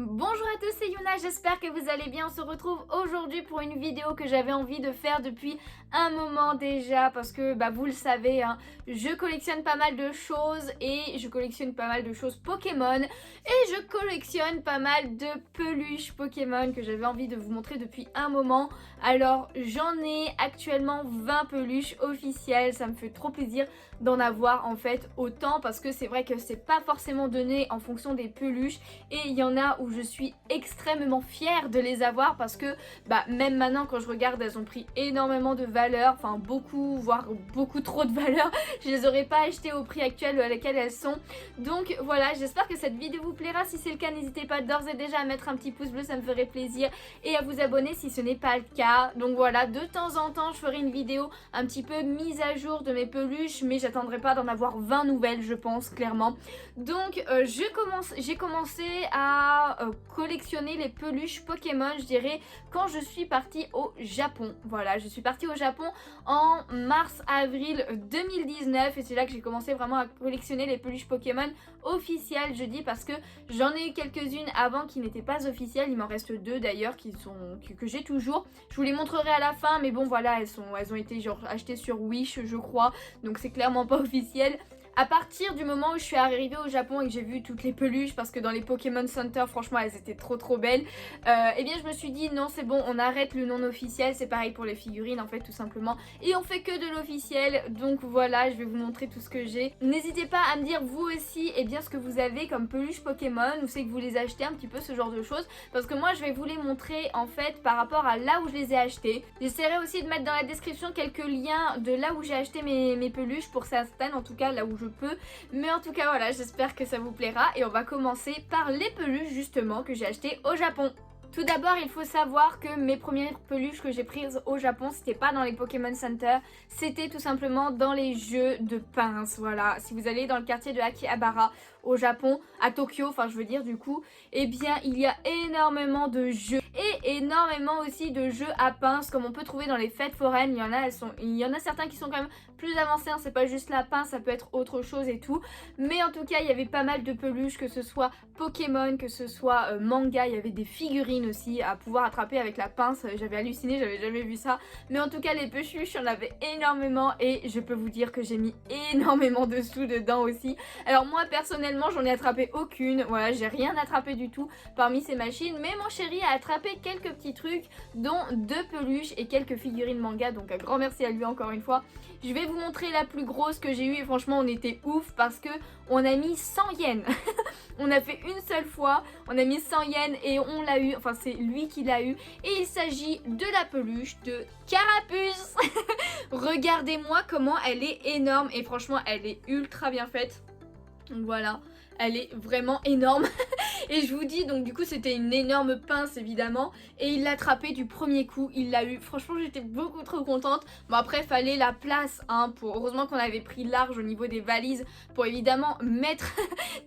Bonjour à tous, c'est Yuna, j'espère que vous allez bien. On se retrouve aujourd'hui pour une vidéo que j'avais envie de faire depuis un moment déjà parce que vous le savez, je collectionne pas mal de choses et je collectionne pas mal de choses Pokémon et je collectionne pas mal de peluches Pokémon que j'avais envie de vous montrer depuis un moment. Alors j'en ai actuellement 20 peluches officielles, ça me fait trop plaisir d'en avoir en fait autant parce que c'est vrai que c'est pas forcément donné en fonction des peluches et il y en a où je suis extrêmement fière de les avoir parce que même maintenant quand je regarde elles ont pris énormément de valeur, enfin beaucoup voire beaucoup trop de valeur. Je les aurais pas achetées au prix actuel à laquelle elles sont. Donc voilà, j'espère que cette vidéo vous plaira. Si c'est le cas, n'hésitez pas d'ores et déjà à mettre un petit pouce bleu, ça me ferait plaisir, et à vous abonner si ce n'est pas le cas. Donc voilà, de temps en temps je ferai une vidéo un petit peu mise à jour de mes peluches, mais j'attendrai pas d'en avoir 20 nouvelles je pense clairement. Donc j'ai commencé à collectionner les peluches Pokémon, je dirais, quand je suis partie au Japon. Voilà, je suis partie au Japon en mars-avril 2019 et c'est là que j'ai commencé vraiment à collectionner les peluches Pokémon officielles, je dis, parce que j'en ai eu quelques-unes avant qui n'étaient pas officielles. Il m'en reste deux d'ailleurs que j'ai toujours. Je vous les montrerai à la fin, mais bon voilà, elles ont été genre achetées sur Wish je crois, donc c'est clairement pas officiel. À partir du moment où je suis arrivée au Japon et que j'ai vu toutes les peluches, parce que dans les Pokémon Center franchement elles étaient trop belles, et bien je me suis dit non c'est bon, on arrête le non officiel. C'est pareil pour les figurines en fait tout simplement, et on fait que de l'officiel. Donc voilà, je vais vous montrer tout ce que j'ai. N'hésitez pas à me dire vous aussi ce que vous avez comme peluche Pokémon, ou c'est que vous les achetez un petit peu, ce genre de choses, parce que moi je vais vous les montrer en fait par rapport à là où je les ai achetées. J'essaierai aussi de mettre dans la description quelques liens de là où j'ai acheté mes peluches, pour certaines en tout cas, là où je peux. Mais en tout cas voilà, j'espère que ça vous plaira et on va commencer par les peluches justement que j'ai achetées au Japon. Tout d'abord, il faut savoir que mes premières peluches que j'ai prises au Japon, c'était pas dans les Pokémon Center, c'était tout simplement dans les jeux de pince. Voilà, si vous allez dans le quartier de Akihabara au Japon, à Tokyo, enfin je veux dire du coup, eh bien il y a énormément de jeux et énormément aussi de jeux à pince comme on peut trouver dans les fêtes foraines. Il y en a certains qui sont quand même plus avancés, c'est pas juste la pince, ça peut être autre chose et tout. Mais en tout cas, il y avait pas mal de peluches, que ce soit Pokémon, que ce soit manga, il y avait des figurines aussi à pouvoir attraper avec la pince. J'avais halluciné, j'avais jamais vu ça. Mais en tout cas, les peluches, j'en avais énormément et je peux vous dire que j'ai mis énormément de sous dedans aussi. Alors moi, personnellement, j'en ai attrapé aucune. Voilà, j'ai rien attrapé du tout parmi ces machines. Mais mon chéri a attrapé quelques petits trucs, dont 2 peluches et quelques figurines manga. Donc un grand merci à lui encore une fois. Je vais vous montrer la plus grosse que j'ai eue et franchement, on était ouf parce que on a mis 100 yens. On a fait une seule fois, on a mis 100 yens et on l'a eu, enfin c'est lui qui l'a eu. Et il s'agit de la peluche de Carapuce. Regardez-moi comment elle est énorme et franchement elle est ultra bien faite. Donc voilà, elle est vraiment énorme. Et je vous dis, donc du coup c'était une énorme pince évidemment, et il l'a attrapé du premier coup, il l'a eu. Franchement j'étais beaucoup trop contente. Bon après fallait la place heureusement qu'on avait pris large au niveau des valises pour évidemment mettre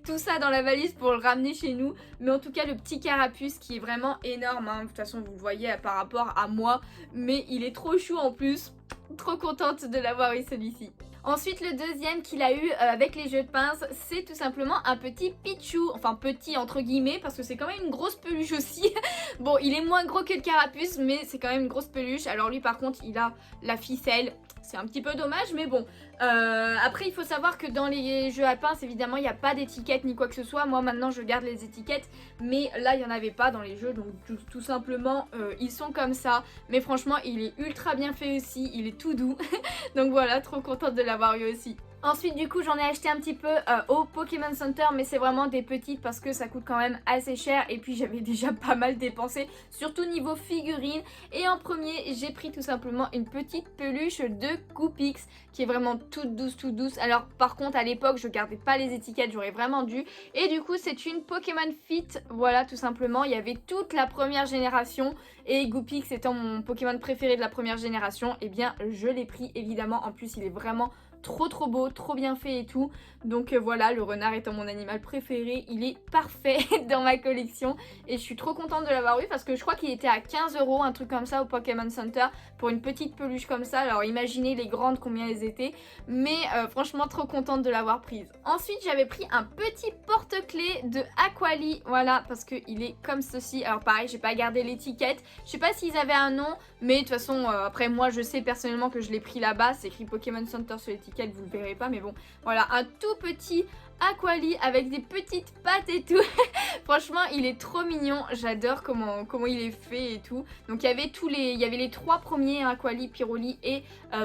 tout ça dans la valise pour le ramener chez nous. Mais en tout cas le petit Carapuce qui est vraiment énorme, de toute façon vous le voyez par rapport à moi, mais il est trop chou en plus. Trop contente de l'avoir eu celui-ci. Ensuite le deuxième qu'il a eu avec les jeux de pince, c'est tout simplement un petit Pichu. Enfin petit entre guillemets parce que c'est quand même une grosse peluche aussi. Bon il est moins gros que le Carapuce, mais c'est quand même une grosse peluche. Alors lui par contre il a la ficelle. C'est un petit peu dommage, mais bon. Après, il faut savoir que dans les jeux à pince, évidemment, il n'y a pas d'étiquette ni quoi que ce soit. Moi, maintenant, je garde les étiquettes. Mais là, il n'y en avait pas dans les jeux. Donc, tout simplement, ils sont comme ça. Mais franchement, il est ultra bien fait aussi. Il est tout doux. Donc voilà, trop contente de l'avoir eu aussi. Ensuite du coup j'en ai acheté un petit peu au Pokémon Center, mais c'est vraiment des petites parce que ça coûte quand même assez cher et puis j'avais déjà pas mal dépensé, surtout niveau figurines. Et en premier j'ai pris tout simplement une petite peluche de Goopix qui est vraiment toute douce. Alors par contre à l'époque je gardais pas les étiquettes, j'aurais vraiment dû. Et du coup c'est une Pokémon Fit, voilà tout simplement. Il y avait toute la première génération et Goopix étant mon Pokémon préféré de la première génération, et bien je l'ai pris évidemment. En plus il est vraiment trop beau, trop bien fait et tout. Donc voilà, le renard étant mon animal préféré, il est parfait dans ma collection et je suis trop contente de l'avoir eu parce que je crois qu'il était à 15 €, un truc comme ça au Pokémon Center pour une petite peluche comme ça. Alors imaginez les grandes combien elles étaient, mais franchement trop contente de l'avoir prise. Ensuite j'avais pris un petit porte-clés de Aquali, voilà, parce qu'il est comme ceci. Alors pareil, j'ai pas gardé l'étiquette, je sais pas s'ils avaient un nom, mais de toute façon après moi je sais personnellement que je l'ai pris là-bas, c'est écrit Pokémon Center sur l'étiquette, vous le verrez pas, mais bon voilà, un tout petit Aquali avec des petites pattes et tout. Franchement il est trop mignon, j'adore comment il est fait et tout. Donc il y avait les 3 premiers, Aquali, Pyroli et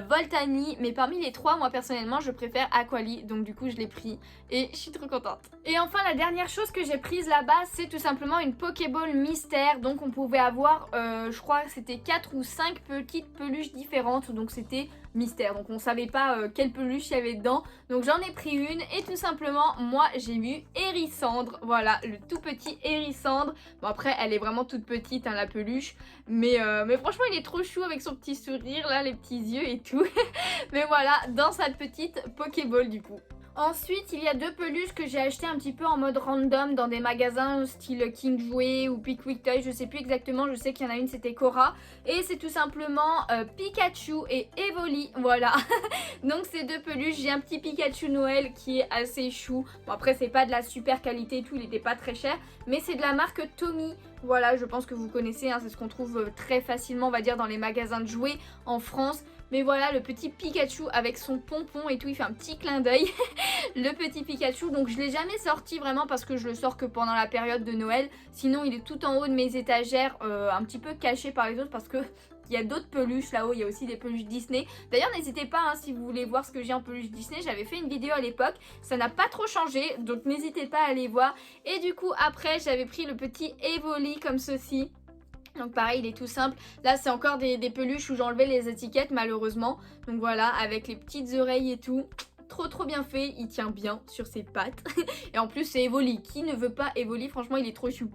Voltani, mais parmi les 3 moi personnellement je préfère Aquali, donc du coup je l'ai pris et je suis trop contente. Et enfin la dernière chose que j'ai prise là-bas, c'est tout simplement une Pokéball mystère. Donc on pouvait avoir je crois que c'était 4 ou 5 petites peluches différentes, donc c'était mystère, donc on savait pas quelle peluche il y avait dedans. Donc j'en ai pris une et tout simplement moi j'ai eu Hérissandre, voilà, le tout petit Hérissandre. Bon après elle est vraiment toute petite la peluche, mais franchement il est trop chou avec son petit sourire là, les petits yeux et tout. Mais voilà, dans sa petite Pokéball du coup. Ensuite, il y a 2 peluches que j'ai achetées un petit peu en mode random dans des magasins style King Jouet ou Pickwick Toy, je sais plus exactement, je sais qu'il y en a une c'était Cora. Et c'est tout simplement Pikachu et Evoli, voilà. Donc ces 2 peluches, j'ai un petit Pikachu Noël qui est assez chou. Bon après c'est pas de la super qualité et tout, il était pas très cher, mais c'est de la marque Tommy. Voilà, je pense que vous connaissez, c'est ce qu'on trouve très facilement on va dire dans les magasins de jouets en France. Mais voilà, le petit Pikachu avec son pompon et tout, il fait un petit clin d'œil. Le petit Pikachu, donc je l'ai jamais sorti vraiment parce que je le sors que pendant la période de Noël. Sinon il est tout en haut de mes étagères, un petit peu caché par les autres parce que il y a d'autres peluches là-haut, il y a aussi des peluches Disney. D'ailleurs n'hésitez pas si vous voulez voir ce que j'ai en peluche Disney, j'avais fait une vidéo à l'époque, ça n'a pas trop changé, donc n'hésitez pas à aller voir. Et du coup après j'avais pris le petit Evoli comme ceci. Donc pareil il est tout simple, là c'est encore des peluches où j'enlevais les étiquettes malheureusement. Donc voilà, avec les petites oreilles et tout, trop bien fait, il tient bien sur ses pattes. Et en plus c'est Evoli, qui ne veut pas Evoli, franchement il est trop chou.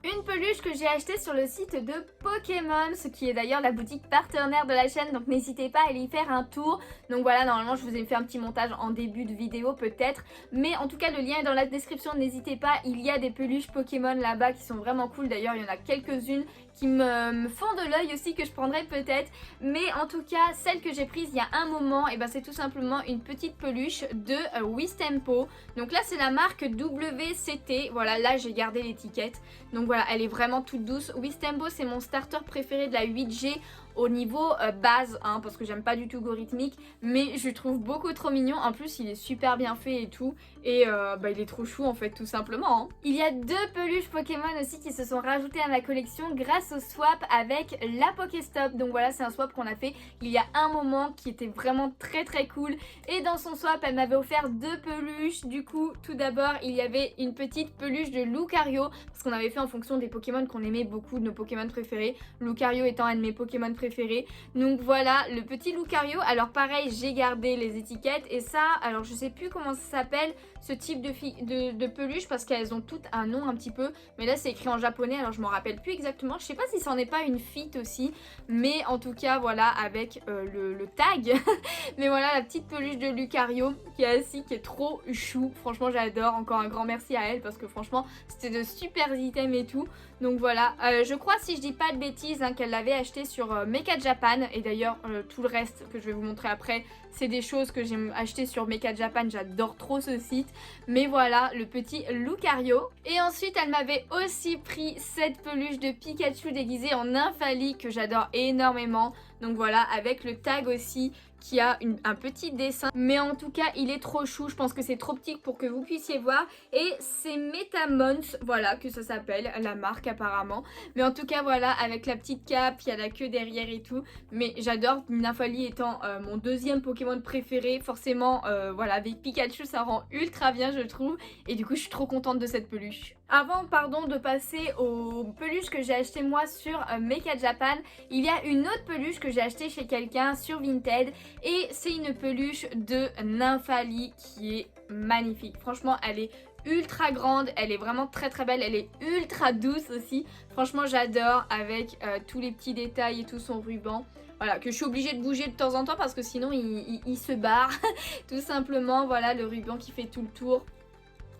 Une peluche que j'ai achetée sur le site de Pokémon, ce qui est d'ailleurs la boutique partenaire de la chaîne, donc n'hésitez pas à aller y faire un tour. Donc voilà, normalement je vous ai fait un petit montage en début de vidéo peut-être, mais en tout cas le lien est dans la description, n'hésitez pas, il y a des peluches Pokémon là-bas qui sont vraiment cool, d'ailleurs il y en a quelques-unes qui me font de l'œil aussi que je prendrai peut-être, mais en tout cas celle que j'ai prise il y a un moment, et c'est tout simplement une petite peluche de Wistempo. Donc là c'est la marque WCT, voilà, là j'ai gardé l'étiquette, donc voilà, elle est vraiment toute douce. Wistempo c'est mon starter préféré de la 8G au niveau base, parce que j'aime pas du tout Gorithmique, mais je le trouve beaucoup trop mignon. En plus il est super bien fait et tout, et il est trop chou en fait tout simplement. Il y a 2 peluches Pokémon aussi qui se sont rajoutées à ma collection grâce au swap avec la Pokéstop. Donc voilà, c'est un swap qu'on a fait il y a un moment qui était vraiment très cool, et dans son swap elle m'avait offert 2 peluches. Du coup tout d'abord il y avait une petite peluche de Lucario, parce qu'on avait fait en fonction des Pokémon qu'on aimait beaucoup, de nos Pokémon préférés, Lucario étant un de mes Pokémon préférés. Donc voilà, le petit Lucario. Alors pareil, j'ai gardé les étiquettes, et ça, alors je sais plus comment ça s'appelle ce type de peluche, parce qu'elles ont toutes un nom un petit peu, mais là c'est écrit en japonais, alors je m'en rappelle plus exactement. Je sais pas si c'en est pas une fit aussi, mais en tout cas voilà, avec le tag. Mais voilà, la petite peluche de Lucario qui est assis, qui est trop chou. Franchement j'adore, encore un grand merci à elle parce que franchement c'était de super items et tout. Donc voilà, je crois, si je dis pas de bêtises, qu'elle l'avait acheté sur Mecha Japan. Et d'ailleurs tout le reste que je vais vous montrer après, c'est des choses que j'ai acheté sur Mecha Japan, j'adore trop ce site. Mais voilà, le petit Lucario. Et ensuite elle m'avait aussi pris cette peluche de Pikachu déguisée en Nymphalie que j'adore énormément. Donc voilà, avec le tag aussi qui a un petit dessin, mais en tout cas il est trop chou, je pense que c'est trop petit pour que vous puissiez voir, et c'est Metamons, voilà que ça s'appelle, la marque apparemment, mais en tout cas voilà, avec la petite cape, il y a la queue derrière et tout, mais j'adore, Nymphalie étant mon deuxième Pokémon préféré, forcément voilà, avec Pikachu ça rend ultra bien je trouve, et du coup je suis trop contente de cette peluche. Avant de passer aux peluches que j'ai acheté moi sur Mecha Japan, il y a une autre peluche que j'ai acheté chez quelqu'un sur Vinted, et c'est une peluche de Nymphalie qui est magnifique. Franchement elle est ultra grande, elle est vraiment très belle, elle est ultra douce aussi. Franchement j'adore, avec tous les petits détails et tout son ruban. voilà, que je suis obligée de bouger de temps en temps parce que sinon il se barre tout simplement. Voilà le ruban qui fait tout le tour.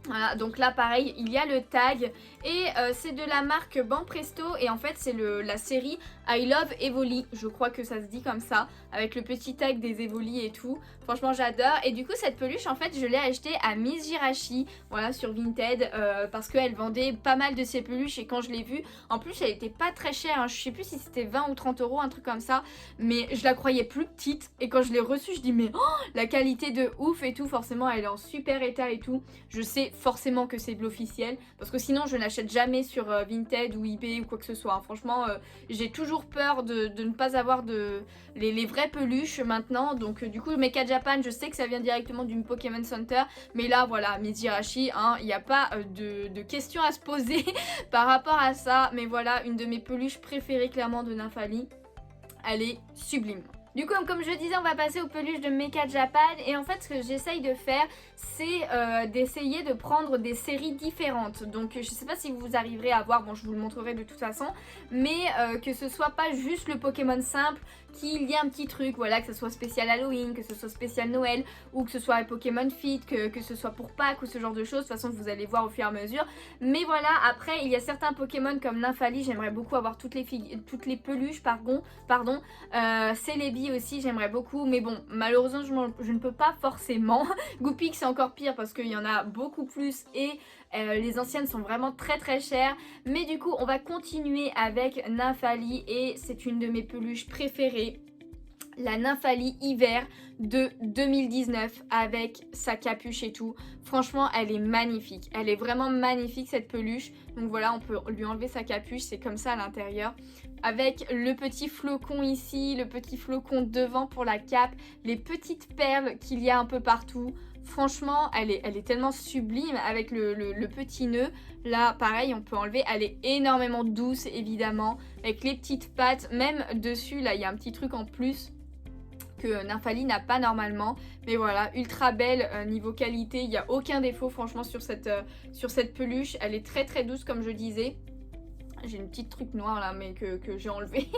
Voilà, donc là pareil, il y a le tag et c'est de la marque Banpresto et en fait c'est la série I Love Evoli, je crois que ça se dit comme ça, avec le petit tag des Evoli et tout. Franchement j'adore et du coup cette peluche en fait je l'ai achetée à Miss Jirachi, voilà sur Vinted parce qu'elle vendait pas mal de ses peluches et quand je l'ai vue, en plus elle était pas très chère, hein, je sais plus si c'était 20 ou 30 euros, un truc comme ça, mais je la croyais plus petite et quand je l'ai reçue je dis mais oh, la qualité de ouf et tout, forcément elle est en super état et tout, je sais forcément que c'est de l'officiel parce que sinon je n'achète jamais sur Vinted ou eBay ou quoi que ce soit, hein. Franchement j'ai toujours peur de ne pas avoir les vraies peluches maintenant, donc du coup Mecha Japan je sais que ça vient directement du Pokémon Center, mais là voilà Miss Jirachi, hein, il n'y a pas de questions à se poser par rapport à ça, mais voilà une de mes peluches préférées clairement de Nymphalie, elle est sublime. Du coup, comme je disais, on va passer aux peluches de Mecha Japan. Et en fait, ce que j'essaye de faire, c'est d'essayer de prendre des séries différentes. Donc, je sais pas si vous arriverez à voir, bon, je vous le montrerai de toute façon, mais que ce soit pas juste le Pokémon simple, qu'il y ait un petit truc, voilà, que ce soit spécial Halloween, que ce soit spécial Noël, ou que ce soit un Pokémon Fit, que ce soit pour Pâques ou ce genre de choses. De toute façon, vous allez voir au fur et à mesure. Mais voilà, après, il y a certains Pokémon comme Nymphalie, j'aimerais beaucoup avoir toutes les peluches, pardon. Celebi aussi, j'aimerais beaucoup, mais bon, malheureusement, je ne peux pas forcément. Goupik, c'est encore pire parce qu'il y en a beaucoup plus et les anciennes sont vraiment très très chères. Mais du coup, on va continuer avec Nymphalie et c'est une de mes peluches préférées. La Nymphalie hiver de 2019 avec sa capuche et tout. Franchement, elle est magnifique. Elle est vraiment magnifique cette peluche. Donc voilà, on peut lui enlever sa capuche, c'est comme ça à l'intérieur. Avec le petit flocon ici, le petit flocon devant pour la cape, les petites perles qu'il y a un peu partout. Franchement, elle est tellement sublime avec le petit nœud. Là, pareil, on peut enlever. Elle est énormément douce, évidemment. Avec les petites pattes, même dessus, là, il y a un petit truc en plus que Nymphalie n'a pas normalement. Mais voilà, ultra belle niveau qualité. Il n'y a aucun défaut, franchement, sur cette peluche. Elle est très, très douce, comme je disais. J'ai une petite truc noire là, mais que j'ai enlevé.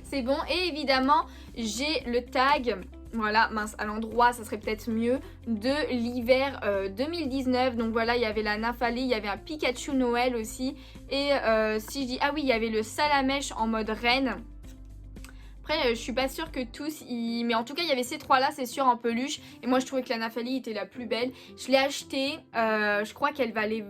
C'est bon. Et évidemment, j'ai le tag... Voilà, mince, à l'endroit, ça serait peut-être mieux, de l'hiver 2019. Donc voilà, il y avait la Nymphalie, il y avait un Pikachu Noël aussi. Et si je dis, ah oui, il y avait le Salamèche en mode reine. Après, je suis pas sûre que tous, mais en tout cas, il y avait ces trois-là, c'est sûr, en peluche. Et moi, je trouvais que la Nymphalie était la plus belle. Je l'ai achetée, je crois qu'elle valait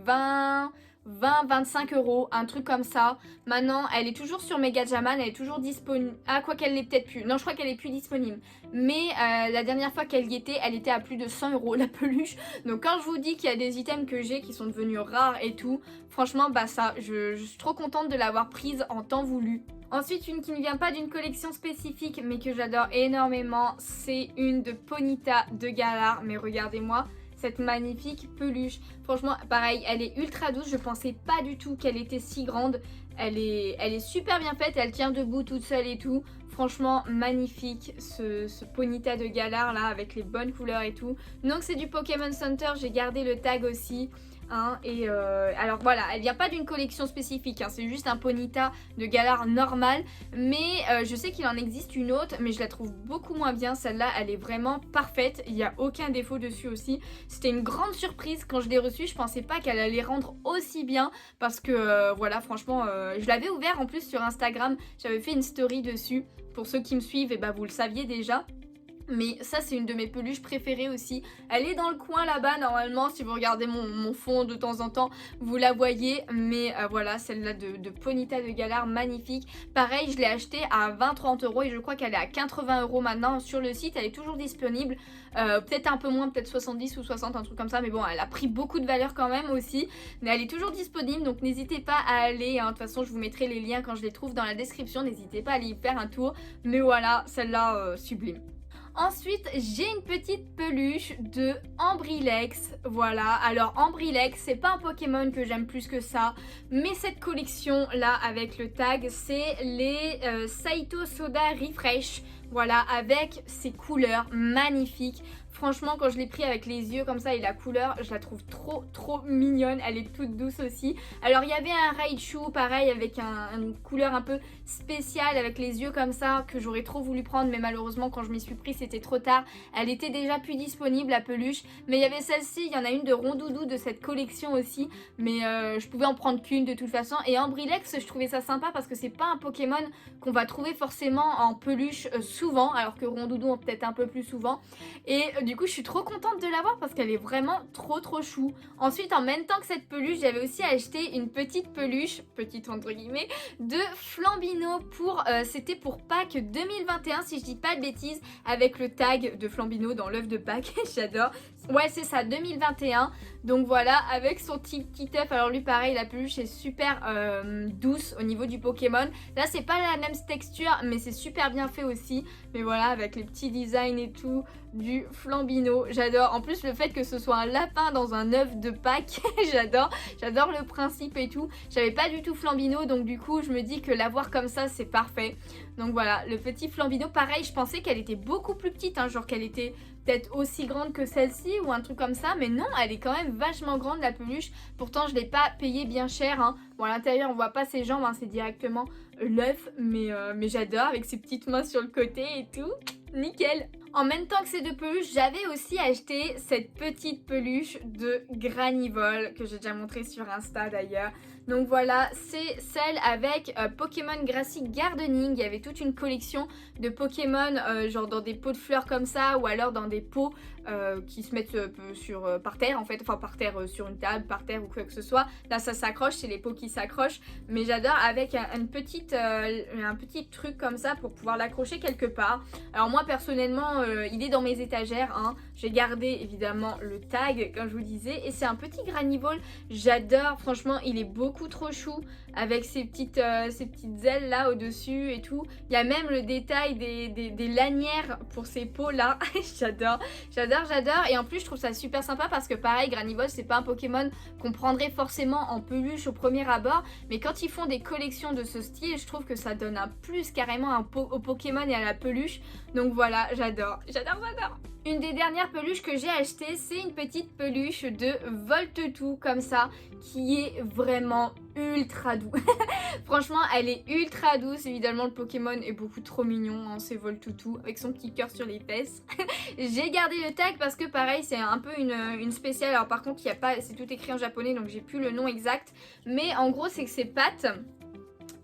20-25 euros, un truc comme ça. Maintenant, elle est toujours sur Mecha Japan, elle est toujours disponible. Ah, quoi qu'elle l'est peut-être plus. Non, je crois qu'elle est plus disponible. Mais la dernière fois qu'elle y était, elle était à plus de 100 euros la peluche. Donc quand je vous dis qu'il y a des items que j'ai qui sont devenus rares et tout, franchement, bah ça, je suis trop contente de l'avoir prise en temps voulu. Ensuite, une qui ne vient pas d'une collection spécifique, mais que j'adore énormément, c'est une de Ponyta de Galar. Mais regardez-moi cette magnifique peluche. Franchement, pareil, elle est ultra douce. Je pensais pas du tout qu'elle était si grande. Elle est super bien faite. Elle tient debout toute seule et tout. Franchement, magnifique ce Ponyta de Galar là, avec les bonnes couleurs et tout. Donc c'est du Pokémon Center. J'ai gardé le tag aussi. Hein, et alors voilà, elle vient pas d'une collection spécifique, hein, c'est juste un Ponyta de Galar normal, mais je sais qu'il en existe une autre, mais je la trouve beaucoup moins bien. Celle-là, elle est vraiment parfaite, il n'y a aucun défaut dessus aussi. C'était une grande surprise quand je l'ai reçue, je pensais pas qu'elle allait rendre aussi bien, parce que voilà, franchement, je l'avais ouvert en plus sur Instagram, j'avais fait une story dessus. Pour ceux qui me suivent, et bah vous le saviez déjà. Mais ça, c'est une de mes peluches préférées aussi. Elle est dans le coin là-bas normalement. Si vous regardez mon fond de temps en temps, vous la voyez. Mais voilà, celle-là de Ponyta de Galar, magnifique. Pareil, je l'ai achetée à 20-30 euros et je crois qu'elle est à 80 euros maintenant sur le site. Elle est toujours disponible. Peut-être un peu moins, peut-être 70 ou 60, un truc comme ça. Mais bon, elle a pris beaucoup de valeur quand même aussi. Mais elle est toujours disponible, donc n'hésitez pas à aller. Hein. De toute façon, je vous mettrai les liens quand je les trouve dans la description. N'hésitez pas à aller y faire un tour. Mais voilà, celle-là, sublime. Ensuite, j'ai une petite peluche de Ambrilex. Voilà, alors Ambrilex, c'est pas un Pokémon que j'aime plus que ça, mais cette collection là avec le tag, c'est les Saito Soda Refresh. Voilà, avec ces couleurs magnifiques. Franchement, quand je l'ai pris avec les yeux comme ça et la couleur, je la trouve trop mignonne. Elle est toute douce aussi. Alors il y avait un Raichu pareil avec une couleur un peu spéciale avec les yeux comme ça que j'aurais trop voulu prendre, mais malheureusement quand je m'y suis pris c'était trop tard. Elle était déjà plus disponible, la peluche. Mais il y avait celle-ci, il y en a une de Rondoudou de cette collection aussi, mais je pouvais en prendre qu'une de toute façon. Et Ambrilex, je trouvais ça sympa parce que c'est pas un Pokémon qu'on va trouver forcément en peluche souvent, alors que Rondoudou peut-être un peu plus souvent. Et du coup je suis trop contente de l'avoir parce qu'elle est vraiment trop chou. Ensuite, en même temps que cette peluche, j'avais aussi acheté une petite peluche, petite entre guillemets, de Flambino pour, c'était pour Pâques 2021 si je dis pas de bêtises, avec le tag de Flambino dans l'œuf de Pâques. J'adore. Ouais, c'est ça, 2021. Donc voilà, avec son petit œuf. Alors lui pareil, la peluche est super douce au niveau du Pokémon. Là c'est pas la même texture, mais c'est super bien fait aussi. Mais voilà, avec les petits designs et tout du Flambino, j'adore. En plus le fait que ce soit un lapin dans un œuf de Pâques, j'adore le principe et tout. J'avais pas du tout Flambino, donc du coup je me dis que l'avoir comme ça c'est parfait. Donc voilà, le petit Flambino, pareil, je pensais qu'elle était beaucoup plus petite, hein, genre qu'elle était peut-être aussi grande que celle-ci ou un truc comme ça, mais non, elle est quand même vachement grande la peluche. Pourtant je l'ai pas payée bien cher, hein. Bon, à l'intérieur on voit pas ses jambes, hein, c'est directement l'œuf, mais j'adore avec ses petites mains sur le côté et tout, nickel. En même temps que ces deux peluches, j'avais aussi acheté cette petite peluche de Granivol que j'ai déjà montré sur Insta d'ailleurs. Donc voilà, c'est celle avec Pokémon Grassy Gardening. Il y avait toute une collection de Pokémon genre dans des pots de fleurs comme ça, ou alors dans des pots qui se mettent par terre en fait, enfin par terre sur une table, par terre ou quoi que ce soit. Là ça s'accroche, c'est les pots qui s'accrochent, mais j'adore avec un petit truc comme ça pour pouvoir l'accrocher quelque part. Alors moi personnellement il est dans mes étagères, hein. J'ai gardé évidemment le tag comme je vous disais, et c'est un petit Granivol, j'adore, franchement il est beaucoup trop chou avec ses petites ailes là au dessus et tout. Il y a même le détail des lanières pour ces pots là. j'adore. Et en plus je trouve ça super sympa parce que pareil, Granivol c'est pas un Pokémon qu'on prendrait forcément en peluche au premier abord, mais quand ils font des collections de ce style, je trouve que ça donne un plus carrément au Pokémon et à la peluche. Donc voilà, j'adore. Une des dernières peluches que j'ai achetées, c'est une petite peluche de Voltoutou comme ça, qui est vraiment ultra doux. Franchement, elle est ultra douce. Évidemment, le Pokémon est beaucoup trop mignon, hein, c'est Voltoutou, avec son petit cœur sur les fesses. J'ai gardé le tag parce que pareil, c'est un peu une spéciale. Alors par contre, il y a pas, c'est tout écrit en japonais, donc j'ai plus le nom exact. Mais en gros, c'est que ses pattes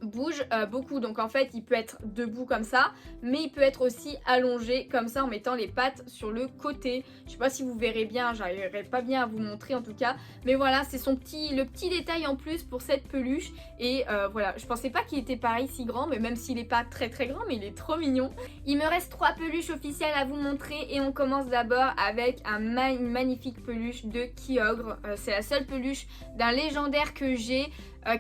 bouge beaucoup, donc en fait il peut être debout comme ça, mais il peut être aussi allongé comme ça en mettant les pattes sur le côté. Je sais pas si vous verrez bien, j'arriverai pas bien à vous montrer en tout cas, mais voilà, c'est le petit détail en plus pour cette peluche. Et voilà, je pensais pas qu'il était pareil si grand, mais même s'il est pas très grand, mais il est trop mignon. Il me reste 3 peluches officielles à vous montrer, et on commence d'abord avec une magnifique peluche de Kyogre. C'est la seule peluche d'un légendaire que j'ai.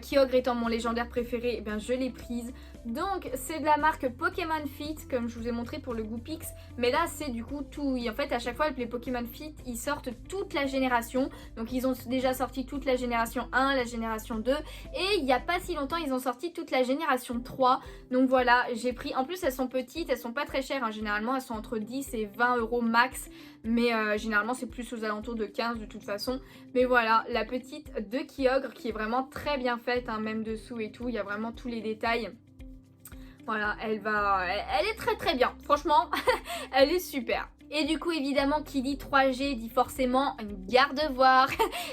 Kyogre étant mon légendaire préféré, eh bien je l'ai prise. Donc c'est de la marque Pokémon Fit, comme je vous ai montré pour le Goopix, mais là c'est du coup tout. Et en fait à chaque fois les Pokémon Fit ils sortent toute la génération. Donc ils ont déjà sorti toute la génération 1, la génération 2, et il n'y a pas si longtemps ils ont sorti toute la génération 3. Donc voilà, j'ai pris, en plus elles sont petites, elles sont pas très chères, hein. Généralement elles sont entre 10 et 20 € max, mais généralement c'est plus aux alentours de 15 de toute façon. Mais voilà, la petite de Kyogre qui est vraiment très bien faite, hein, même dessous et tout, il y a vraiment tous les détails. Voilà, elle est très bien, franchement, elle est super. Et du coup évidemment qui dit 3G dit forcément une gardevoir.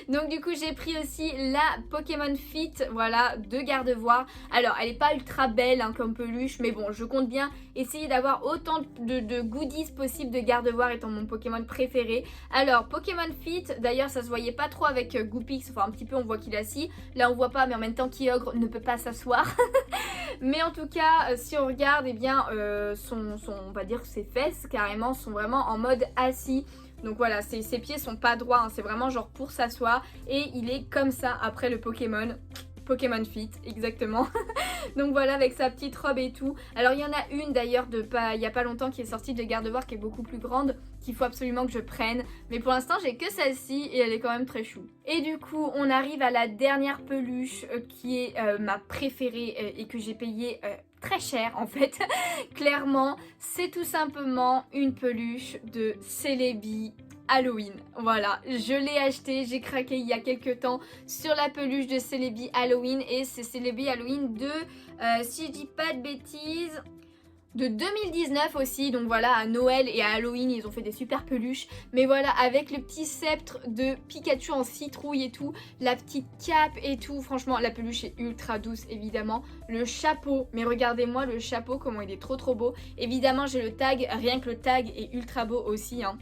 Donc du coup j'ai pris aussi la Pokémon Fit, voilà, de gardevoir. Alors elle est pas ultra belle hein, comme peluche, mais bon je compte bien essayer d'avoir autant de goodies possible de gardevoir étant mon Pokémon préféré. Alors Pokémon Fit, d'ailleurs ça se voyait pas trop avec Goopix, enfin un petit peu on voit qu'il est assis. Là on voit pas, mais en même temps Kyogre ne peut pas s'asseoir. Mais en tout cas si on regarde, eh bien on va dire ses fesses carrément sont vraiment en mode assis. Donc voilà, ses pieds sont pas droits, hein, c'est vraiment genre pour s'asseoir. Et il est comme ça après le Pokémon Fit, exactement. Donc voilà, avec sa petite robe et tout. Alors il y en a une d'ailleurs il y a pas longtemps qui est sortie de Gardevoir qui est beaucoup plus grande, qu'il faut absolument que je prenne. Mais pour l'instant j'ai que celle-ci et elle est quand même très chou. Et du coup on arrive à la dernière peluche qui est ma préférée et que j'ai payée très cher en fait. Clairement c'est tout simplement une peluche de Celebi Halloween. Voilà, je l'ai acheté, j'ai craqué il y a quelques temps sur la peluche de Celebi Halloween et c'est Celebi Halloween de, si je dis pas de bêtises, de 2019 aussi. Donc voilà, à Noël et à Halloween ils ont fait des super peluches. Mais voilà, avec le petit sceptre de Pikachu en citrouille et tout, la petite cape et tout, franchement la peluche est ultra douce évidemment. Le chapeau, mais regardez-moi le chapeau comment il est trop beau. Évidemment j'ai le tag, rien que le tag est ultra beau aussi hein.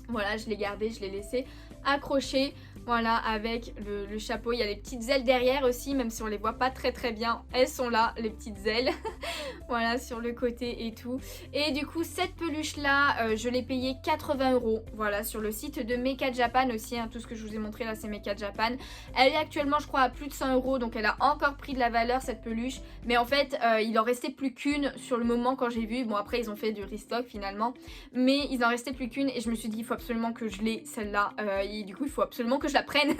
Voilà, je l'ai gardé, je l'ai laissé accroché. Voilà, avec le chapeau. Il y a les petites ailes derrière aussi, même si on les voit pas très bien. Elles sont là, les petites ailes. Voilà, sur le côté et tout. Et du coup, cette peluche-là, je l'ai payée 80 €. Voilà, sur le site de Mecha Japan aussi. Hein, tout ce que je vous ai montré là, c'est Mecha Japan. Elle est actuellement, je crois, à plus de 100 €. Donc, elle a encore pris de la valeur, cette peluche. Mais en fait, il en restait plus qu'une sur le moment quand j'ai vu. Bon, après, ils ont fait du restock finalement. Mais il en restait plus qu'une. Et je me suis dit, il faut absolument que je l'ai, celle-là. Et du coup, il faut absolument que je la prenne.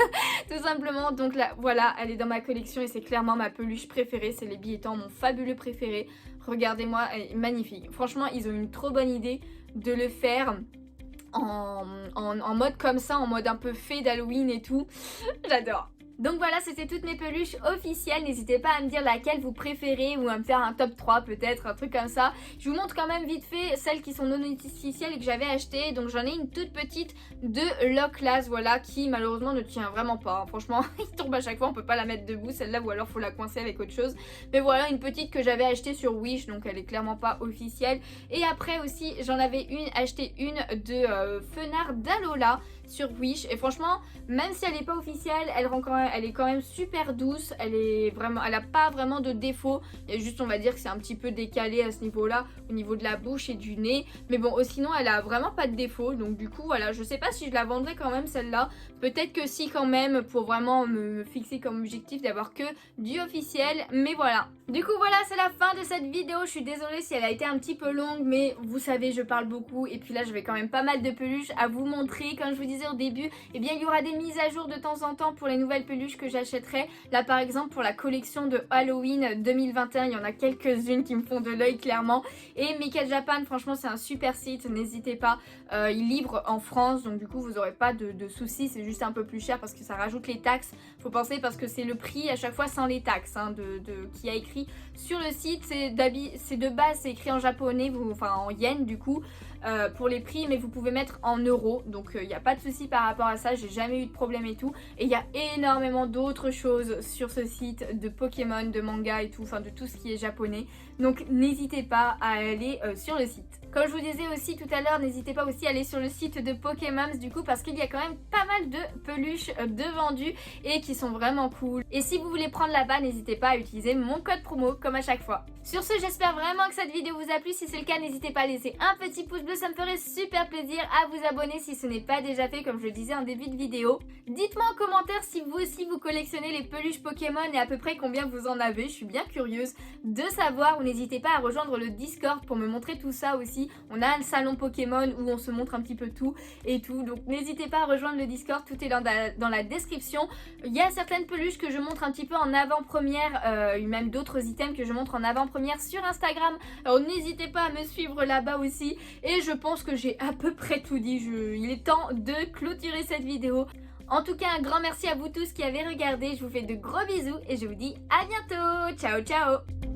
Tout simplement. Donc là, voilà, elle est dans ma collection. Et c'est clairement ma peluche préférée. Celebi étant mon fabuleux préféré. Regardez-moi, elle est magnifique. Franchement, ils ont une trop bonne idée de le faire en mode comme ça, en mode un peu fée d'Halloween et tout. J'adore. Donc voilà, c'était toutes mes peluches officielles. N'hésitez pas à me dire laquelle vous préférez ou à me faire un top 3 peut-être, un truc comme ça. Je vous montre quand même vite fait celles qui sont non officielles et que j'avais achetées. Donc j'en ai une toute petite de Locklaz, voilà, qui malheureusement ne tient vraiment pas. Hein. Franchement, il tombe à chaque fois, on peut pas la mettre debout celle-là ou alors faut la coincer avec autre chose. Mais voilà, une petite que j'avais achetée sur Wish, donc elle est clairement pas officielle. Et après aussi, j'en avais acheté une de Fenard d'Alola sur Wish et franchement même si elle n'est pas officielle elle est quand même super douce, elle a pas vraiment de défaut, il y a juste on va dire que c'est un petit peu décalé à ce niveau là au niveau de la bouche et du nez, mais bon sinon elle a vraiment pas de défaut. Donc du coup voilà, je sais pas si je la vendrai quand même celle-là, peut-être que si quand même, pour vraiment me fixer comme objectif d'avoir que du officiel. Mais voilà, du coup voilà, c'est la fin de cette vidéo. Je suis désolée si elle a été un petit peu longue, mais vous savez je parle beaucoup et puis là je vais quand même pas mal de peluches à vous montrer. Comme je vous disais au début, eh bien il y aura des mises à jour de temps en temps pour les nouvelles peluches que j'achèterai. Là par exemple pour la collection de Halloween 2021, il y en a quelques-unes qui me font de l'œil clairement. Et Mecha Japan, franchement c'est un super site, n'hésitez pas, ils livrent en France, donc du coup vous n'aurez pas de soucis. C'est juste un peu plus cher parce que ça rajoute les taxes, faut penser, parce que c'est le prix à chaque fois sans les taxes hein, qui a écrit sur le site. C'est de base c'est écrit en japonais, enfin en yen du coup. Pour les prix, mais vous pouvez mettre en euros, donc il n'y a pas de souci par rapport à ça, j'ai jamais eu de problème et tout. Et il y a énormément d'autres choses sur ce site, de Pokémon, de manga et tout, enfin de tout ce qui est japonais, donc n'hésitez pas à aller sur le site. Comme je vous disais aussi tout à l'heure, n'hésitez pas aussi à aller sur le site de Pokémon du coup, parce qu'il y a quand même pas mal de peluches de vendus et qui sont vraiment cool. Et si vous voulez prendre là-bas, n'hésitez pas à utiliser mon code promo comme à chaque fois. Sur ce, j'espère vraiment que cette vidéo vous a plu. Si c'est le cas, n'hésitez pas à laisser un petit pouce bleu, ça me ferait super plaisir, à vous abonner si ce n'est pas déjà fait comme je le disais en début de vidéo. Dites-moi en commentaire si vous aussi vous collectionnez les peluches Pokémon et à peu près combien vous en avez. Je suis bien curieuse de savoir, ou n'hésitez pas à rejoindre le Discord pour me montrer tout ça aussi. On a un salon Pokémon où on se montre un petit peu tout et tout, donc n'hésitez pas à rejoindre le Discord, tout est dans la description. Il y a certaines peluches que je montre un petit peu en avant-première, même d'autres items que je montre en avant-première sur Instagram, alors n'hésitez pas à me suivre là-bas aussi. Et je pense que j'ai à peu près tout dit, il est temps de clôturer cette vidéo. En tout cas, un grand merci à vous tous qui avez regardé, je vous fais de gros bisous et je vous dis à bientôt. Ciao ciao.